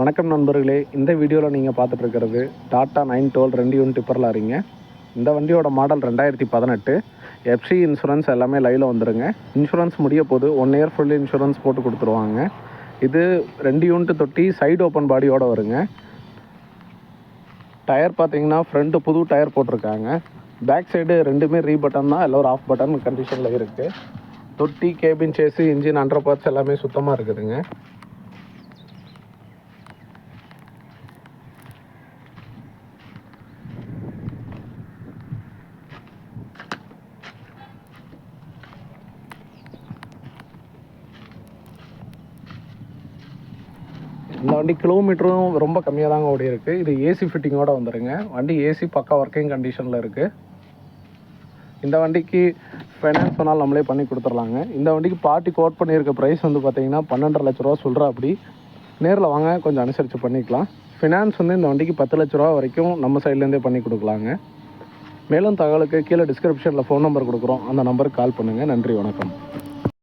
வணக்கம் நண்பர்களே, இந்த வீடியோவில் நீங்கள் பார்த்துட்டு இருக்கிறது டாட்டா 912 2 யூனிட் டிப்பர் லாரிங்க. இந்த வண்டியோட மாடல் 2018. எஃப்சி இன்சூரன்ஸ் எல்லாமே லைவில் வந்துடுங்க. இன்சூரன்ஸ் முடிய போது 1 இயர் ஃபுல் இன்சூரன்ஸ் போட்டு கொடுத்துருவாங்க. இது 2 யூனிட் தொட்டி சைடு ஓப்பன் பாடியோடு வருங்க. டயர் பார்த்தீங்கன்னா ஃப்ரண்ட்டு புது டயர் போட்டிருக்காங்க. பேக் சைடு ரெண்டுமே ரீபட்டன் தான், எல்லாம் ஒரு ஆஃப் பட்டன் கண்டிஷனில் இருக்குது. தொட்டி, cabin, chase, engine, under parts எல்லாமே சுத்தமாக இருக்குதுங்க. இந்த வண்டி கிலோமீட்டரும் ரொம்ப கம்மியாக தாங்க ஓடி இருக்குது. இது ஏசி ஃபிட்டிங்கோடு வந்துடுங்க. வண்டி ஏசி பக்கா ஒர்க்கிங் கண்டிஷனில் இருக்குது. இந்த வண்டிக்கு ஃபைனான்ஸ் பண்ணால் நம்மளே பண்ணி கொடுத்துர்லாங்க. இந்த வண்டிக்கு பார்ட்டி கோட் பண்ணியிருக்க ப்ரைஸ் வந்து பார்த்திங்கன்னா 12.5 லட்ச ரூபா சொல்கிறா. அப்படி நேரில் வாங்க, கொஞ்சம் அனுசரித்து பண்ணிக்கலாம். ஃபினான்ஸ் வந்து இந்த வண்டிக்கு 10 லட்ச ரூபா வரைக்கும் நம்ம சைட்லேருந்தே பண்ணி கொடுக்கலாங்க. மேலும் தகவலுக்கு கீழே டிஸ்கிரிப்ஷனில் ஃபோன் நம்பர் கொடுக்குறோம், அந்த நம்பருக்கு கால் பண்ணுங்கள். நன்றி, வணக்கம்.